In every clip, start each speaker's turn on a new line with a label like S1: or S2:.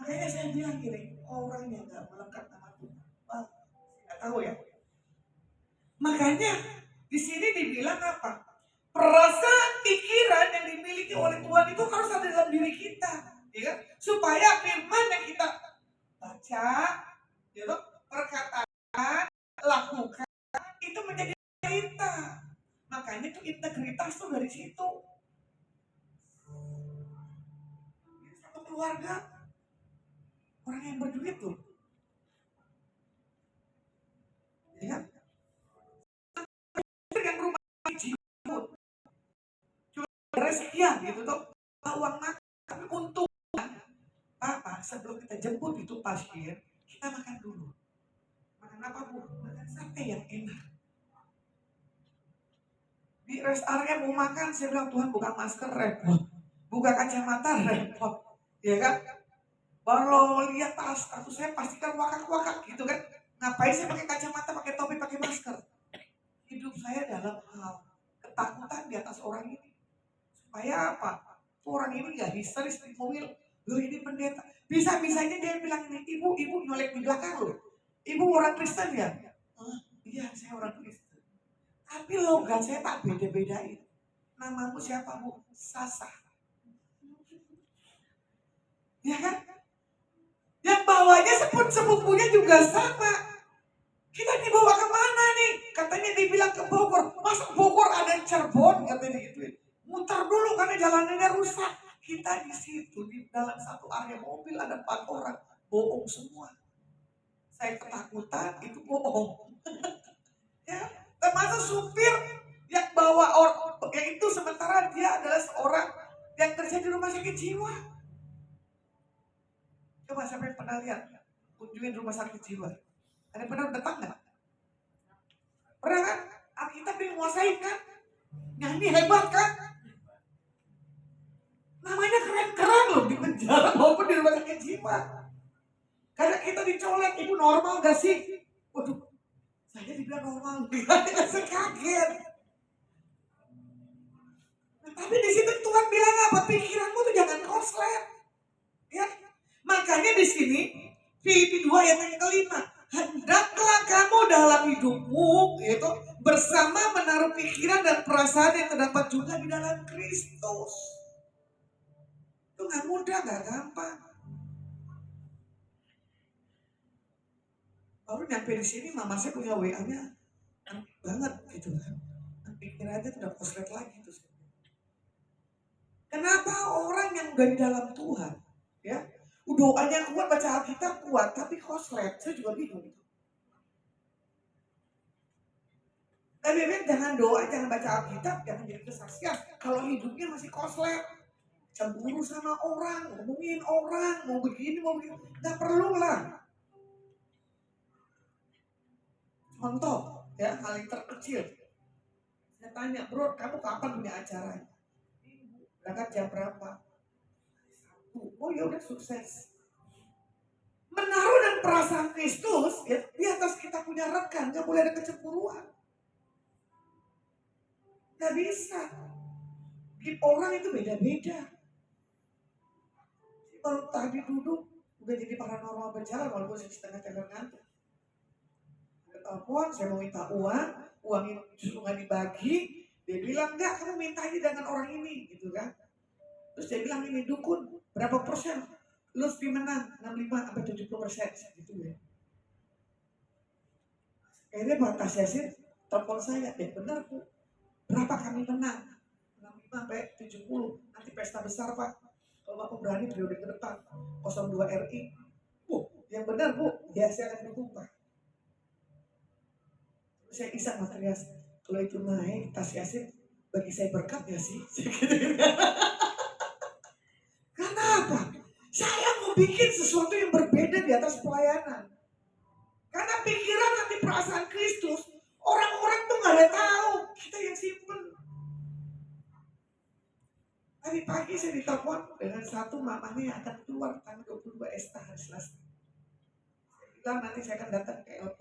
S1: Makanya saya bilang gini, orang yang gak melekat sama Tuhan, wah, nggak tahu ya. Makanya di sini dibilang apa? Perasaan pikiran yang dimiliki oleh Tuhan itu harus ada dalam diri kita, ya kan? Supaya firman yang kita baca, gitu, perkataan, lakukan itu menjadi kita. Makanya itu integritas tuh dari situ. Satu keluarga orang yang berduit tuh, ya kan? Yang rumah jiwa, cuma sekian gitu tuh, uang makan, tapi untung apa? Sebelum kita jemput itu pasien, kita makan dulu. Makan apa bu? Makan sate yang enak. Di rest area mau makan, saya bilang Tuhan buka masker repot, buka kacamata repot, ya kan? Kalau lihat tas saya pastikan wakak-wakak gitu kan. Ngapain saya pakai kacamata, pakai topi, pakai masker? Hidup saya dalam hal ketakutan di atas orang ini. Supaya apa? Orang ini gak histeris di mobil. Loh ini pendeta. Bisa-bisanya dia bilang ini, ibu nyolek di belakang loh. Ibu orang Kristen ya? Iya saya orang Kristen. Tapi logat saya tak beda-bedain. Namamu siapa bu? Sasa. Ya kan? Yang bawahnya sepupunya juga sama. Kita dibawa kemana nih? Katanya dibilang ke Bogor. Masa Bogor ada Cirebon? Katanya gitu. Muter dulu karena jalanannya rusak. Kita di situ di dalam satu area mobil ada 4 orang. Bohong semua. Saya ketakutan itu bohong. Ya, termasuk supir yang bawa orang. Ya itu sementara dia adalah seorang yang kerja di rumah sakit jiwa. Coba siapa yang pernah lihat? Kunjungin rumah sakit jiwa. Ada yang pernah datang nggak? Pernah kan? Kita pengen nguasain kan? Nyanyi hebat kan? Namanya keren-keren loh di penjara maupun di rumah sakit jiwa. Karena kita dicolek, ibu normal gak sih? Waduh, saya dibilang normal, saya kaget. Nah, tapi di situ Tuhan bilang apa? Pikiranmu tuh jangan koslet. Ya, makanya di sini Filipi 2 ayat yang kelima, hendaklah kamu dalam hidupmu itu bersama menaruh pikiran dan perasaan yang terdapat juga di dalam Kristus. Itu gak mudah, gak gampang. Baru nyampe di sini mama saya punya WA-nya banget gitu kan. Pikirannya udah koslet lagi tuh. Kenapa orang yang udah di dalam Tuhan, ya, doanya kuat, baca Alkitab kuat, tapi koslet, saya juga bingung. Tapi jangan doa, jangan baca Alkitab, jangan jadi kesaksian. Kalau hidupnya masih koslet, cemburu sama orang, ngomongin orang, mau begini, nggak perlu lah. Contoh, ya, hal yang terkecil. Saya tanya, bro, kamu kapan punya acara? Berangkat jam berapa? Oh ya udah sukses. Menaruh dan perasaan Kristus ya, di atas kita punya rekan, gak boleh ada kecemburuan. Gak bisa. Hidup orang itu beda-beda. Kalau tadi duduk udah jadi paranormal berjalan walaupun saya setengah teler ngantuk. Telepon, saya mau minta uang itu justru nggak dibagi. Dia bilang enggak, kamu minta aja dengan orang ini, gitu kan? Terus dia bilang ini dukun, berapa persen? Lu fee menang 65 sampai 70% gitu ya. Akhirnya Pak Tasyasin telepon saya, benar Bu, berapa kami menang? 65 sampai 70, nanti pesta besar Pak. Kalau Bapak berani periode ke depan, 02 RI. Yang benar Bu, ya saya akan dukung Pak. Saya iseng Mas Rias, kalau itu naik Tasyasin, bagi saya berkat ya sih? Kenapa? Saya mau bikin sesuatu yang berbeda di atas pelayanan. Karena pikiran nanti perasaan Kristus, orang-orang tuh gak ada tahu. Kita yang simpen. Tadi pagi saya ditelepon dengan satu mamanya yang akan keluar tanggal 22 Esta hari Selasa. Saya bilang nanti saya akan datang ke LP.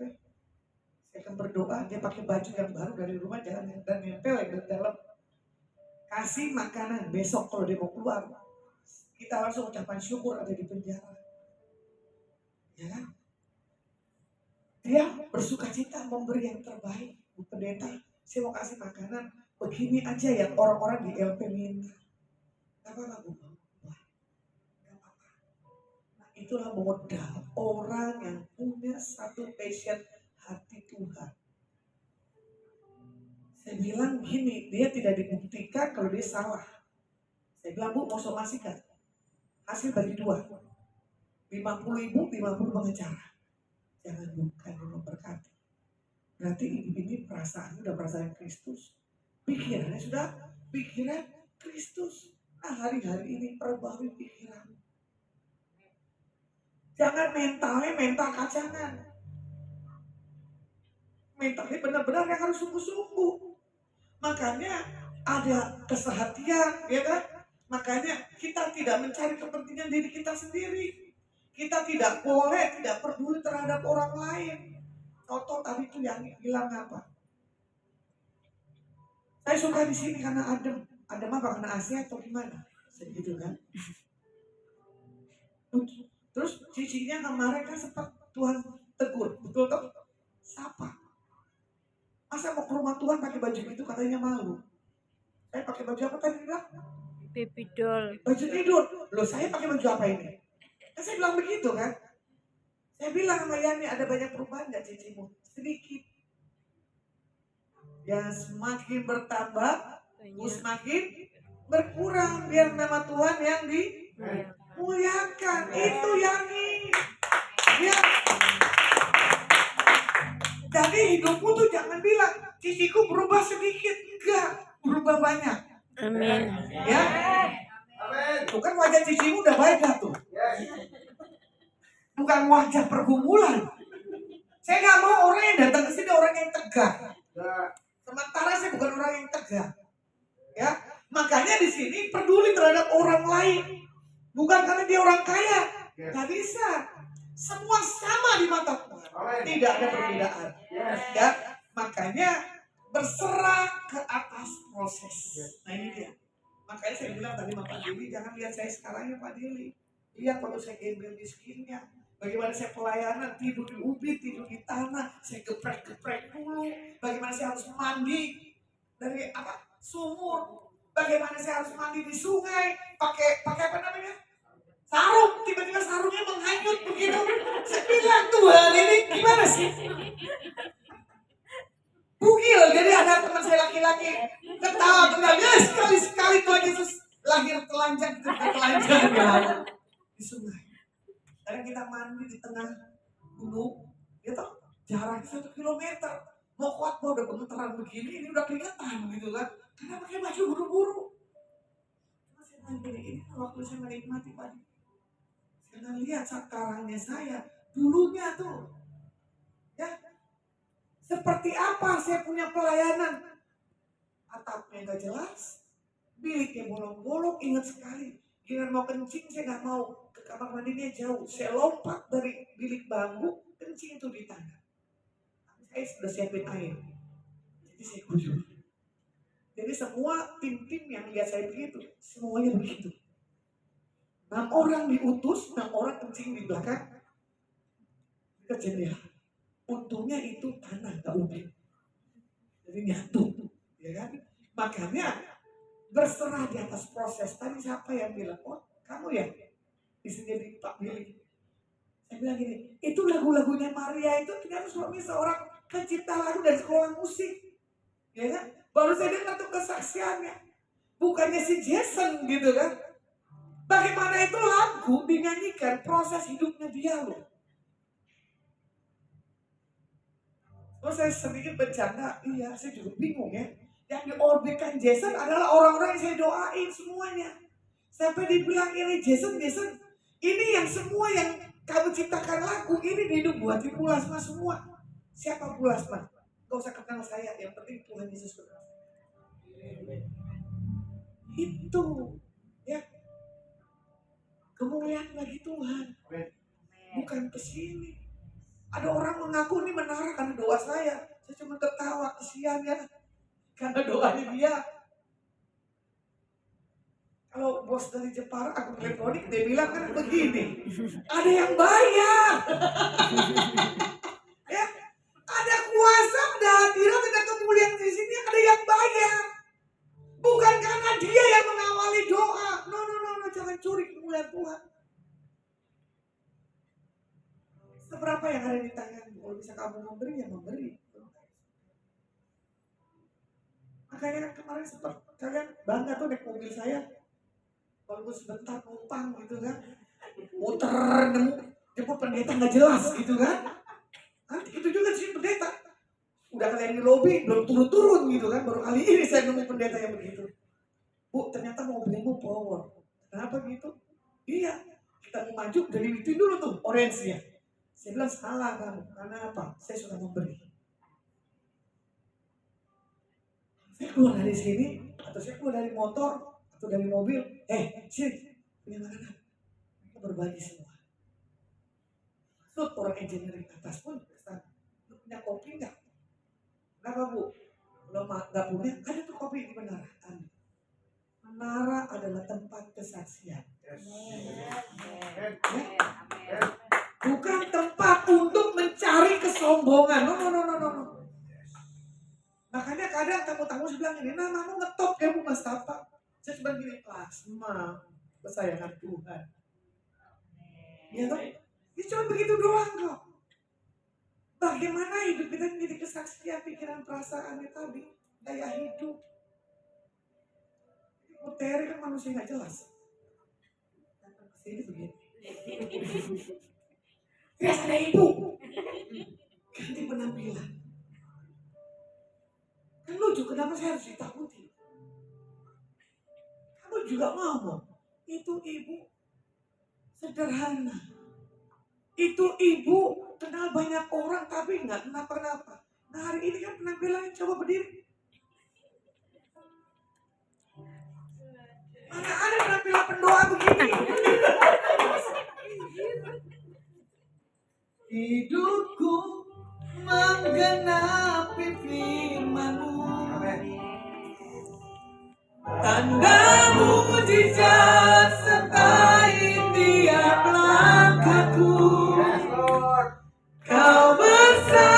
S1: Saya akan berdoa, dia pakai baju yang baru dari rumah jalan dan nempel yang di dalam. Kasih makanan besok kalau dia mau keluar. Kita langsung ucapan syukur ada di penjara. Ya kan? Dia bersuka cita memberi yang terbaik. Bu Pendeta, saya mau kasih makanan begini aja yang orang-orang di LP minta. Gak apa-apa Bu. Wah, gak apa-apa. Nah, itulah modal orang yang punya satu passion hati Tuhan. Saya bilang gini, dia tidak dibuktikan kalau dia salah. Saya bilang, Bu, mau somasi kan? Hasil bagi 2. 50.000, 50 pengacara. Jangan bukan memberkati. Berarti ibu ini perasaannya udah perasaan Kristus. Pikirannya sudah pikiran Kristus. Nah, hari-hari ini perbarui pikiran. Jangan mentalnya mental kacangan. Mentalnya benar-benar yang harus sungguh-sungguh. Makanya ada kesehatian, ya kan? Makanya kita tidak mencari kepentingan diri kita sendiri. Kita tidak boleh tidak peduli terhadap orang lain. Contoh tadi itu yang bilang apa? Saya suka di sini karena adem. Adem apa? Karena AC atau gimana? Segitu kan? Terus cicinya kemarin kan sempat Tuhan tegur, betul toh? Siapa? Masa mau ke rumah Tuhan pakai baju itu katanya malu. Saya pakai baju apa tadi bilang?
S2: Baby doll.
S1: Baju tidur. Loh, saya pakai baju apa ini? Kan saya bilang begitu kan? Saya bilang sama Yani, ada banyak perubahan gak cicimu? Sedikit. Ya semakin bertambah, semakin berkurang. Biar nama Tuhan yang dimuliakan. Itu Yani. Ya. Jadi hidupmu tuh jangan bilang, ciciku berubah sedikit. Enggak, berubah banyak.
S2: Amin.
S1: Ya. Itu kan wajah cicimu udah baik gak tuh? Bukan wajah pergumulan. Saya nggak mau orang yang datang ke sini orang yang tegar. Sementara saya bukan orang yang tegar. Ya, makanya di sini peduli terhadap orang lain. Bukan karena dia orang kaya. Nggak bisa. Semua sama di mata Tuhan. Tidak ada perbedaan. Ya, makanya berserah ke atas proses. Nah ini dia. Makanya saya bilang tadi sama Pak Dili, jangan lihat saya sekarang ya Pak Dili. Lihat waktu saya gembel miskinnya. Bagaimana saya pelayanan, tidur di ubin, tidur di tanah, saya geprek-geprek dulu. Bagaimana saya harus mandi dari sumur. Bagaimana saya harus mandi di sungai, pakai apa namanya? Sarung, tiba-tiba sarungnya menghanyut begitu. Saya bilang Tuhan ini gimana sih? Bugil, jadi ada teman saya laki-laki ketawa, ya sekali-sekali Tuhan Yesus lahir telanjang di sungai. Karena kita mandi di tengah gunung, gitu, jaraknya 1 kilometer. Mau kuat mau udah gemeteran begini, ini udah keringetan gitu kan. Karena pakai baju buru-buru. Saya bilang gini, ini waktu saya menikmati pagi. Saya lihat sekarangnya saya, dulunya tuh, ya, seperti apa saya punya pelayanan. Atapnya gak jelas, biliknya bolong-bolong, ingat sekali. Giliran mau kencing saya gak mau. Kamar mandinya jauh, saya lompat dari bilik bambu, kencing itu di tanah. Saya sudah siapin air, jadi saya guyur. Jadi semua tim-tim yang lihat saya begitu, semuanya begitu. 6 orang diutus, 6 orang kencing di belakang ke jendela. Untungnya itu tanah, gak ubin. Jadi nyatu, ya kan? Makanya berserah di atas proses. Tadi siapa yang bilang, oh kamu ya? Bisa jadi Pak Billy. Saya bilang gini, itu lagu-lagunya Maria itu ternyata suami seorang pencipta lagu dari sekolah musik. Ya kan? Baru saya dengar tuh kesaksiannya. Bukannya si Jason gitu kan. Bagaimana itu lagu dinyanyikan proses hidupnya dia loh. Terus saya sedikit bercanda, iya saya juga bingung ya. Yang diorbitkan Jason adalah orang-orang yang saya doain semuanya. Sampai dibilang ini Jason, ini yang semua yang kamu ciptakan lagu ini hidup buat di Pulasma semua. Siapa Pulasma? Gak usah kenal saya, yang penting Tuhan Yesus kenal. Itu ya kemuliaan bagi Tuhan, bukan kesini. Ada orang mengaku ini menara karena doa saya cuma ketawa, kesian ya, karena doanya dia. Kalau bos dari Jepara Agung Elektronik dia bilang kan begini, ada yang bayar. Ya, ada kuasa, ada hadirat, ada kemuliaan di sini, ada yang bayar. Bukan karena dia yang mengawali doa. No, jangan curi kemuliaan Tuhan. Seberapa yang ada di tanganmu? Kalau bisa kamu memberi, ya memberi. Makanya kan kemarin sempat kalian bangga tuh naik mobil saya. Walaupun sebentar numpang gitu kan. Muter, jemput pendeta nggak jelas gitu kan. Nanti itu juga sih pendeta. Udah kalian di lobi, belum turun-turun gitu kan. Baru kali ini saya nemu pendeta yang begitu. Bu, ternyata mobilmu power. Kenapa gitu? Iya, kita mau maju dari itu dulu tuh, orange-nya. Saya bilang salah kamu, karena apa? Saya sudah memberi. Saya keluar dari sini, atau saya keluar dari motor, atau dari mobil. Sini, punya makanan. Kita berbagi semua. Maksud orang engineering atas pun, lu punya kopi nggak? Kenapa Bu? Kalau nggak punya, ada tuh kopi di menara. Menara adalah tempat kesaksian. Bukan tempat untuk mencari kesombongan. No. Makanya kadang tamu-tamu bilang ini, namamu ngetop kayak Bu Mas Tapa. Saya cuma gini, plasma kesayangan Tuhan. Ya toh? Ya cuma begitu doang kok. Bagaimana hidup kita menjadi kesaksian pikiran perasaannya tadi, daya hidup. Materi kan manusia nggak jelas. Datang ke sini begini. Biasa ada ibu. Ganti penampilan. Kan lucu, kenapa saya harus ditakuti? Kamu juga ngomong, itu ibu sederhana. Itu ibu kenal banyak orang tapi nggak kenapa-napa. Nah hari ini kan penampilannya coba berdiri. Mana ada penampilan pendoa begini? Hidupku menggenapi firman-Mu. Tanda mujizat sertai tiap langkahku. Kau bersamaku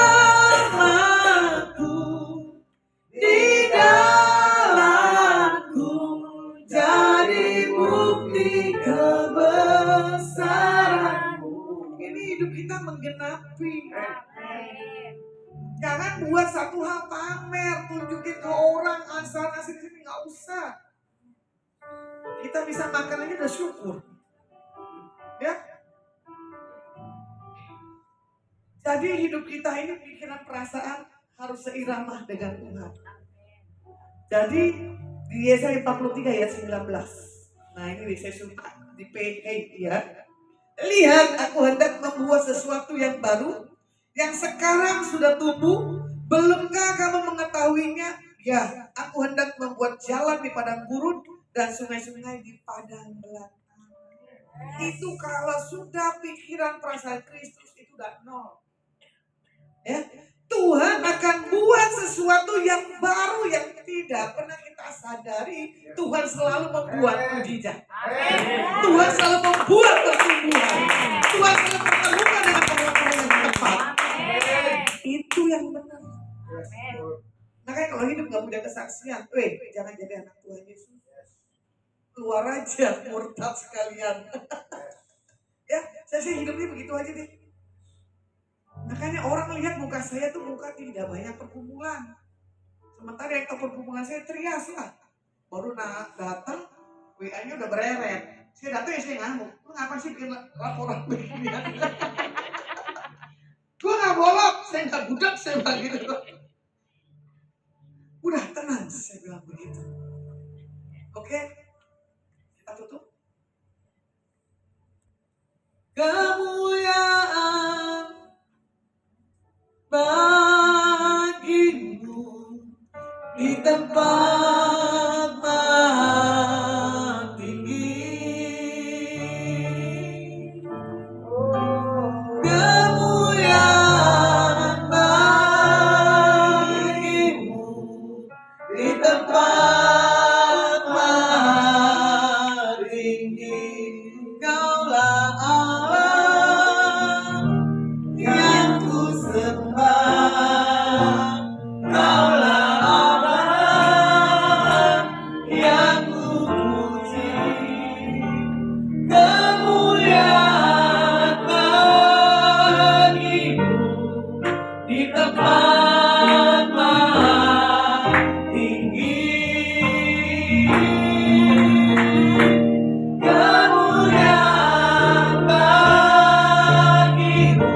S1: di dalamku, jadi bukti kebesaran-Mu. Ini hidup kita menggenapi. Jangan buat satu hal pamer, tunjukin ke orang, asal di sini nggak usah. Kita bisa makan aja udah syukur. Ya. Jadi hidup kita ini pikiran perasaan harus seirama dengan Tuhan. Jadi di Yesaya 43 ayat 19. Nah ini saya suka di PK ya. Lihat, aku hendak membuat sesuatu yang baru, yang sekarang sudah tumbuh. Belumkah kamu mengetahuinya? Ya, aku hendak membuat jalan di padang gurun dan sungai-sungai di padang belantara. Itu kalau sudah pikiran perasaan Kristus itu udah nol. Ya, Tuhan akan buat sesuatu yang baru yang tidak pernah kita sadari. Tuhan selalu membuat mujizat. Tuhan selalu membuat pertumbuhan. Tuhan selalu mempertemukan dengan orang-orang yang tepat. Itu yang benar. Makanya kalau hidup gak punya kesaksian, jangan jadi anak Tuhan Yesus. Keluar aja, murtad sekalian. Ya, saya sih hidupnya begitu aja deh. Makanya orang lihat muka saya tuh muka tidak banyak pergumulan. Sementara yang tahu pergumulan saya Trias lah. Baru datang, WA-nya udah bereret. Saya datang ya saya ngamuk. Lu ngapain sih bikin laporan begini? Gue gak bolok, saya gak budak, saya bilang gitu. Udah tenang, saya bilang begitu. Oke, kita tutup. Kemuliaan bagimu di tempat maha tinggi. Kemuliaan bagimu di tempat maha Kaulah Allah yang ku sembah, Kaulah Allah yang ku puji, kemuliaan bagimu di tempat maha tinggi. Kemuliaan bagimu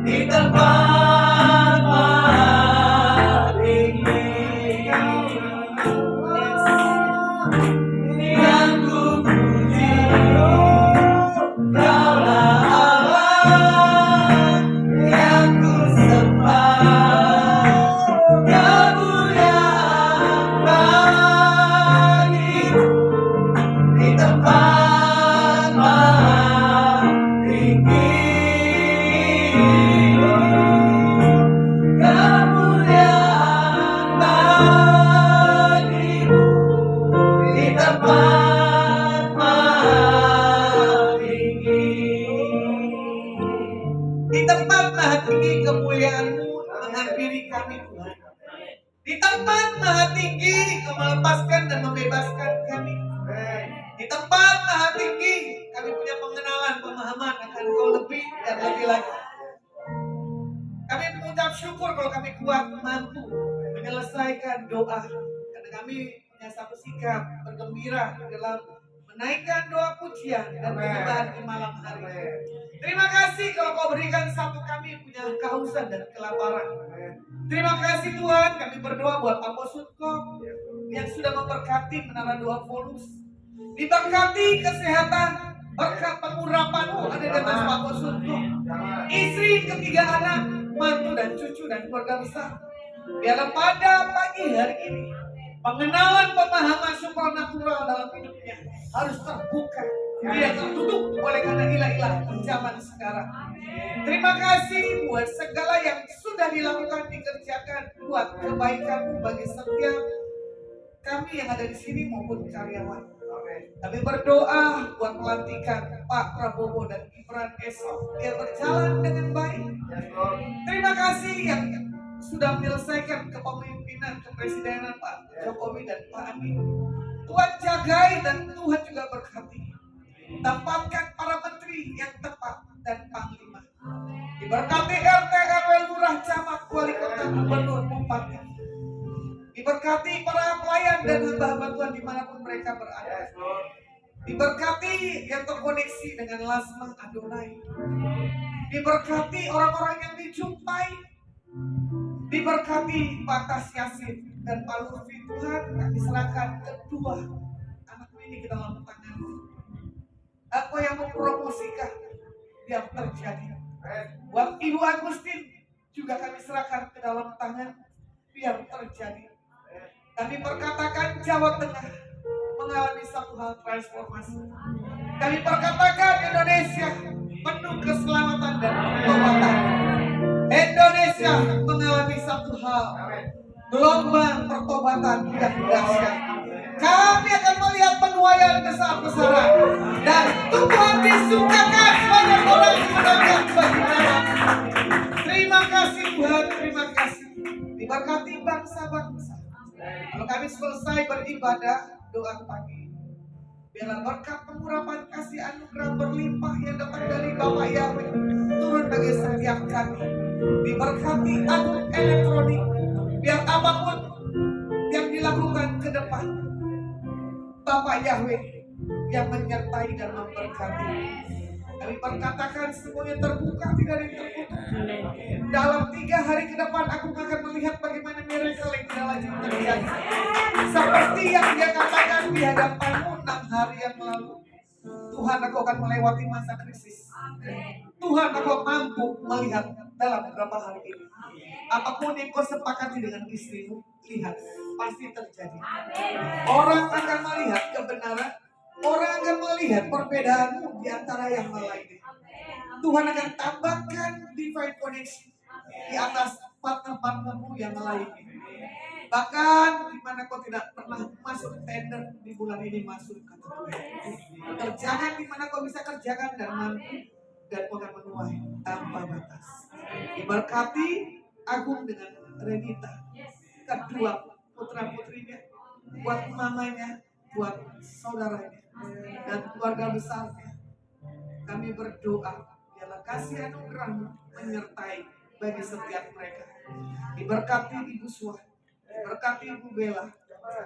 S1: di tempat maha tinggi. Yang ku puji, Kaulah Allah yang ku sembah, kemuliaan bagimu di tempat maha tinggi. Kemuliaan bagimu di tempat maha tinggi. Di tempat maha tinggi kemuliaan-Mu menghampiri kami Tuhan. Di tempat maha tinggi Kau melepaskan dan membebaskan kami. Di tempat maha tinggi kami punya pengenalan, pemahaman akan Kau lebih dan lebih lagi. Kami mengucap syukur kalau kami kuat mampu menyelesaikan doa, karena kami punya satu sikap bergembira dalam menaikkan doa pujian dan penyembahan di malam hari. Terima kasih kalau Kau berikan satu kami punya kehausan dan kelaparan. Terima kasih Tuhan, kami berdoa buat Aposutko yang sudah memberkati menara doa Volus. Diberkati kesehatan, berkat pengurapan-Mu ada di atas Aposutko. Istri, ketiga anak, mantu dan cucu dan keluarga besar. Biarlah pada pagi hari ini pengenalan pemahaman supranatural dalam hidupnya harus terbuka, tidak tertutup oleh karena ilah-ilah zaman sekarang. Terima kasih buat segala yang sudah dilakukan, dikerjakan buat kebaikan-Mu bagi setiap kami yang ada di sini maupun karyawan. Kami berdoa buat pelantikan Pak Prabowo dan Gibran esok biar berjalan dengan baik. Terima kasih yang sudah menyelesaikan kepemimpinan kepresidenan Pak Jokowi dan Pak Amin. Tuhan jagai dan Tuhan juga berkati. Tempatkan para menteri yang tepat dan panglima. Diberkati RT, RW, lurah, camat, wali kota, gubernur, bupati. Diberkati para pelayan dan hamba-hamba Tuhan dimanapun mereka berada. Diberkati yang terkoneksi dengan Lasma Adonai. Diberkati orang-orang yang dijumpai. Diberkati Pak Tas Yasin dan Pak Lutfi. Tuhan, kami serahkan kedua anakku ini ke dalam tangan. Apa yang mempromosikan yang terjadi. Buat Ibu Agustin juga kami serahkan ke dalam tangan biar terjadi. Kami perkatakan Jawa Tengah mengalami satu hal transformasi. Kami perkatakan Indonesia penuh keselamatan dan pertobatan. Indonesia mengalami satu hal, gelombang pertobatan yang dahsyat. Kami akan melihat penuaian besar-besaran dan Tuhan disukakan banyak orang menangkap bagi nama. Terima kasih Tuhan, terima kasih. Diberkati bangsa-bangsa. Kalau kami selesai beribadah doa pagi, biarlah berkat pengurapan kasih anugerah berlimpah yang datang dari Bapak Yahweh turun bagi setiap kami. Diberkati akun elektronik, biar apapun yang dilakukan ke depan, Bapak Yahweh yang menyertai dan memberkati. Kami perkatakan semuanya terbuka, tidak ada yang tertutup. Dalam 3 hari ke depan aku akan melihat bagaimana miracle yang tidak lagi terjadi. Seperti yang Dia katakan di hadapanmu 6 hari yang lalu. Tuhan, aku akan melewati masa krisis. Tuhan, aku mampu melihat dalam beberapa hari ini. Apapun yang kau sepakati dengan istrimu, lihat, pasti terjadi. Orang akan melihat kebenaran, orang akan melihat perbedaanmu di antara yang lainnya. Tuhan akan tambahkan divine connection di atas partner-partnermu yang lain. Bahkan di mana kau tidak pernah masuk tender di bulan ini masuk, kata Tuhan. Kerjaan di mana kau bisa kerjakan dan mampu dan kau akan menuai tanpa batas. Diberkati Agung dengan Renita, kedua putra putrinya, buat mamanya, buat saudaranya dan keluarga besarnya. Kami berdoa, biarlah kasih anugerah-Mu menyertai bagi setiap mereka. Diberkati Ibu Suah, diberkati Ibu Bella,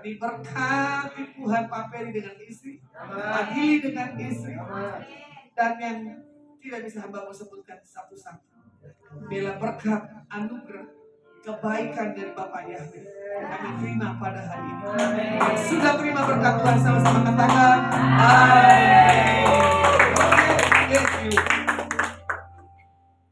S1: diberkati Tuhan Pak Peri dengan istri, Pak Gili dengan istri, dan yang tidak bisa hamba-Mu sebutkan satu-satu. Bila berkat, anugerah, kebaikan dari Bapak Yahweh kami terima pada hari ini. Sudah terima berkat Tuhan, sama-sama katakan amin. Thank you.